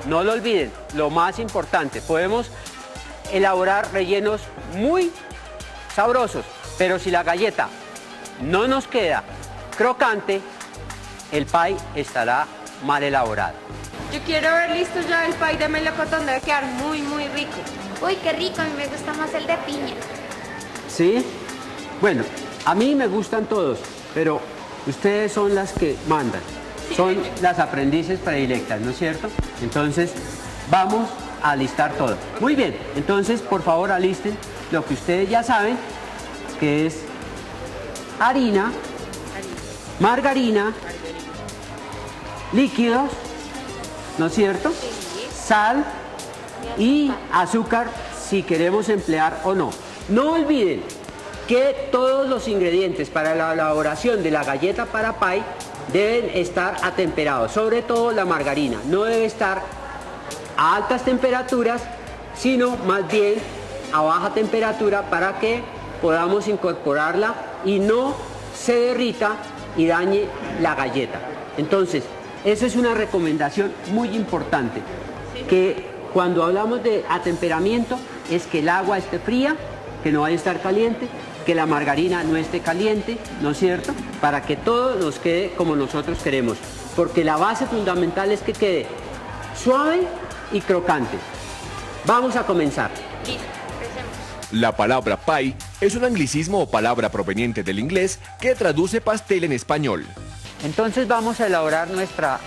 no lo olviden, lo más importante, podemos elaborar rellenos muy sabrosos, pero si la galleta no nos queda crocante, el pie estará mal elaborado. Yo quiero ver listo ya el pie de melocotón, debe quedar muy rico. Uy, qué rico, a mí me gusta más el de piña. ¿Sí? Bueno, a mí me gustan todos, pero ustedes son las que mandan. Son las aprendices predilectas, ¿no es cierto? Entonces, vamos a alistar todo. Muy bien, entonces, por favor, alisten lo que ustedes ya saben, que es harina, margarina, líquidos, ¿no es cierto? Sal y azúcar, si queremos emplear o no. No olviden que todos los ingredientes para la elaboración de la galleta para pie deben estar atemperados, sobre todo la margarina. No debe estar a altas temperaturas, sino más bien a baja temperatura para que podamos incorporarla y no se derrita y dañe la galleta. Entonces, esa es una recomendación muy importante, que cuando hablamos de atemperamiento es que el agua esté fría, que no vaya a estar caliente, que la margarina no esté caliente, ¿no es cierto? Para que todo nos quede como nosotros queremos, porque la base fundamental es que quede suave y crocante. Vamos a comenzar. Listo, empecemos. La palabra pie es un anglicismo o palabra proveniente del inglés que traduce pastel en español. Entonces vamos a elaborar nuestra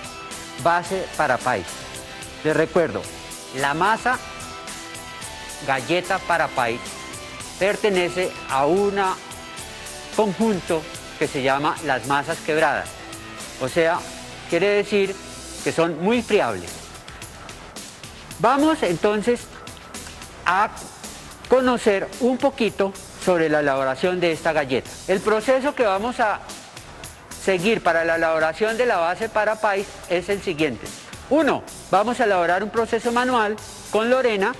base para pie. Les recuerdo, la masa galleta para pie pertenece a un conjunto que se llama las masas quebradas. O sea, quiere decir que son muy friables. Vamos entonces a conocer un poquito sobre la elaboración de esta galleta. El proceso que vamos a seguir para la elaboración de la base para pie es el siguiente. Uno, vamos a elaborar un proceso manual con Lorena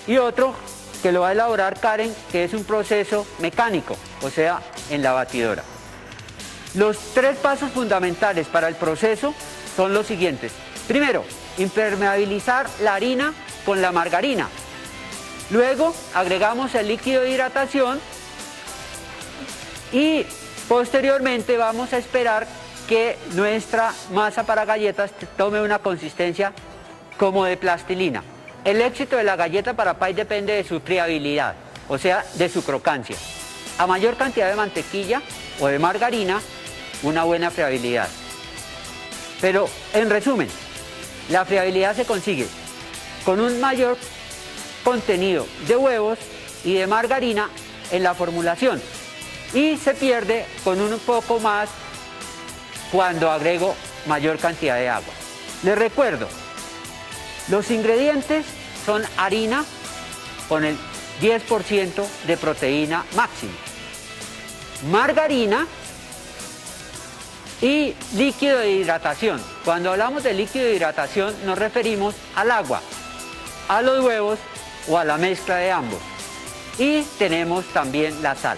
y otro que lo va a elaborar Karen, que es un proceso mecánico, o sea, en la batidora. Los tres pasos fundamentales para el proceso son los siguientes. Primero, impermeabilizar la harina con la margarina. Luego, agregamos el líquido de hidratación y posteriormente vamos a esperar que nuestra masa para galletas tome una consistencia como de plastilina. El éxito de la galleta para pie depende de su friabilidad, o sea, de su crocancia. A mayor cantidad de mantequilla o de margarina, una buena friabilidad. Pero, en resumen, la friabilidad se consigue con un mayor contenido de huevos y de margarina en la formulación y se pierde con un poco más cuando agrego mayor cantidad de agua. Les recuerdo, los ingredientes son harina con el 10% de proteína máxima, margarina y líquido de hidratación. Cuando hablamos de líquido de hidratación nos referimos al agua, a los huevos o a la mezcla de ambos. Y tenemos también la sal.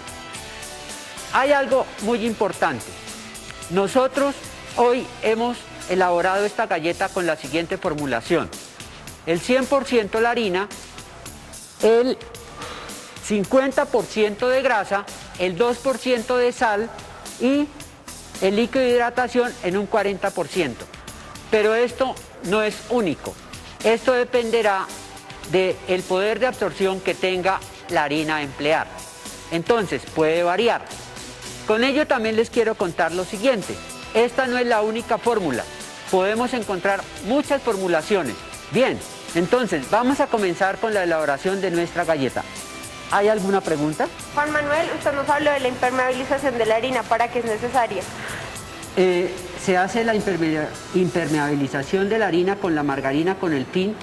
Hay algo muy importante. Nosotros hoy hemos elaborado esta galleta con la siguiente formulación. El 100% la harina, el 50% de grasa, el 2% de sal y el líquido de hidratación en un 40%. Pero esto no es único. Esto dependerá del poder de absorción que tenga la harina a emplear. Entonces puede variar. Con ello también les quiero contar lo siguiente. Esta no es la única fórmula. Podemos encontrar muchas formulaciones. Bien, entonces vamos a comenzar con la elaboración de nuestra galleta. ¿Hay alguna pregunta? Juan Manuel, usted nos habló de la impermeabilización de la harina. ¿Para qué es necesaria? Se hace la impermeabilización de la harina con la margarina con el fin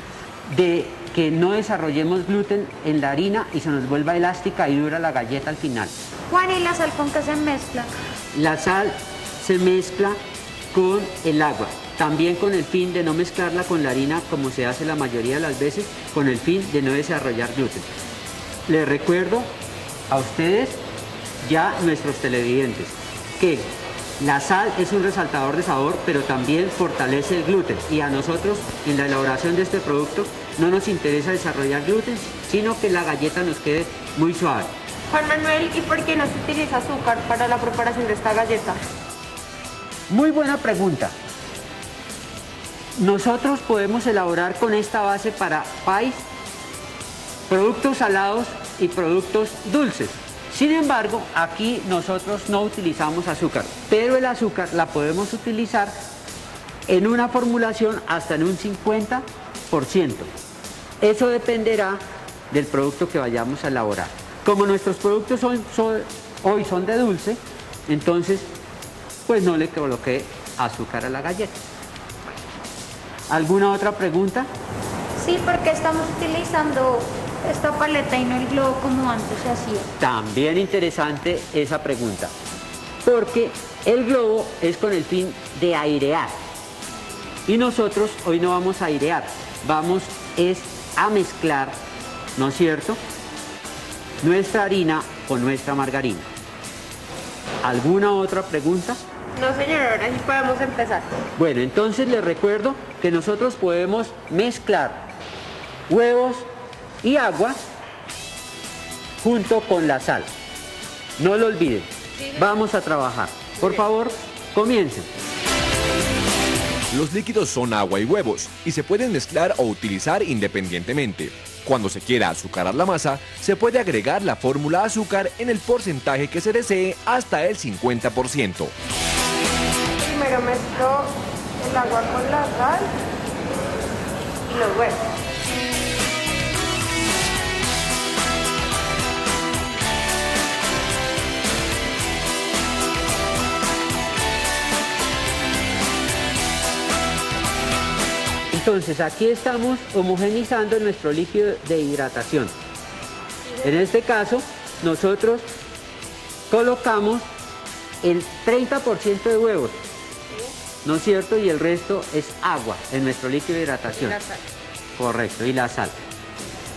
de que no desarrollemos gluten en la harina y se nos vuelva elástica y dura la galleta al final. Juan, ¿y la sal con qué se mezcla? La sal se mezcla con el agua, también con el fin de no mezclarla con la harina como se hace la mayoría de las veces, con el fin de no desarrollar gluten. Les recuerdo a ustedes, ya nuestros televidentes, que La sal es un resaltador de sabor, pero también fortalece el gluten. Y a nosotros, en la elaboración de este producto, no nos interesa desarrollar gluten, sino que la galleta nos quede muy suave. Juan Manuel, ¿y por qué no se utiliza azúcar para la preparación de esta galleta? Muy buena pregunta. Nosotros podemos elaborar con esta base para pies, productos salados y productos dulces. Sin embargo, aquí nosotros no utilizamos azúcar, pero el azúcar la podemos utilizar en una formulación hasta en un 50%. Eso dependerá del producto que vayamos a elaborar. Como nuestros productos hoy son de dulce, entonces pues no le coloqué azúcar a la galleta. ¿Alguna otra pregunta? Sí, porque estamos utilizando esta paleta y no el globo como antes se hacía. También interesante esa pregunta, porque el globo es con el fin de airear y nosotros hoy no vamos a airear, vamos a mezclar, ¿no es cierto?, nuestra harina con nuestra margarina. ¿Alguna otra pregunta? No, señor, ahora sí podemos empezar. Bueno, entonces les recuerdo que nosotros podemos mezclar huevos y agua junto con la sal. No lo olviden. Vamos a trabajar. Por favor, comiencen. Los líquidos son agua y huevos y se pueden mezclar o utilizar independientemente. Cuando se quiera azucarar la masa, se puede agregar la fórmula azúcar en el porcentaje que se desee hasta el 50%. Primero mezclo el agua con la sal y los huevos. Entonces aquí estamos homogeneizando nuestro líquido de hidratación. En este caso, nosotros colocamos el 30% de huevos, ¿no es cierto? Y el resto es agua en nuestro líquido de hidratación. Y la sal. Correcto, y la sal.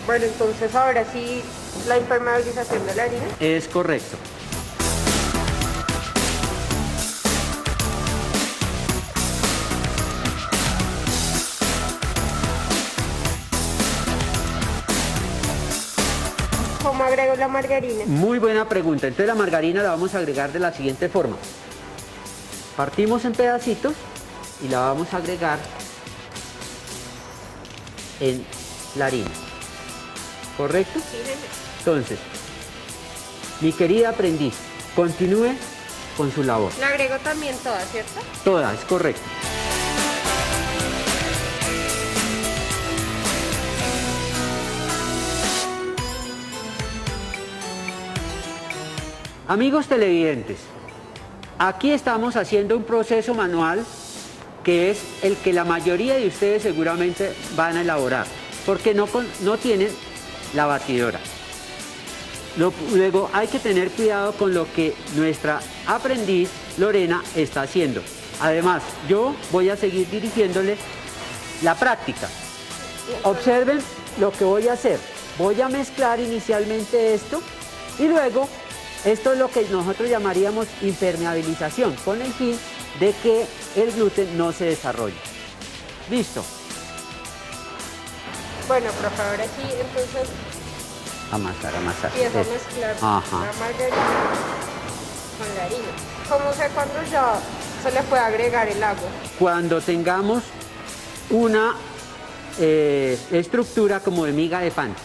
Bueno, entonces ahora sí, la impermeabilización de la harina. Es correcto. ¿Cómo agrego la margarina? Muy buena pregunta. Entonces la margarina la vamos a agregar de la siguiente forma. Partimos en pedacitos y la vamos a agregar en la harina. ¿Correcto? Sí, señor. Entonces, mi querida aprendiz, continúe con su labor. La agrego también toda, ¿cierto? Toda, es correcto. Amigos televidentes, aquí estamos haciendo un proceso manual que es el que la mayoría de ustedes seguramente van a elaborar, porque no tienen la batidora. Luego hay que tener cuidado con lo que nuestra aprendiz Lorena está haciendo. Además, yo voy a seguir dirigiéndole la práctica. Observen lo que voy a hacer. Voy a mezclar inicialmente esto y luego esto es lo que nosotros llamaríamos impermeabilización, con el fin de que el gluten no se desarrolle. ¿Listo? Bueno, profe, ahora sí, entonces Amasar. empiezo a mezclar Ajá. la margarina con la harina. ¿Cómo sé cuándo ya se le puede agregar el agua? Cuando tengamos una estructura como de miga de pan.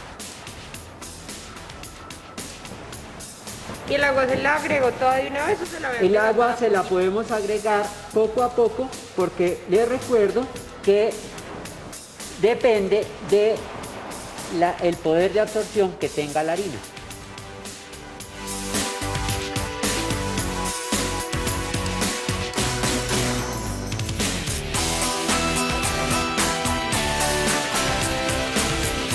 ¿Y el agua se la agrego toda de una vez o se la voy a El agregar agua toda se la poquito? podemos agregar poco a poco porque les recuerdo que depende de el poder de absorción que tenga la harina.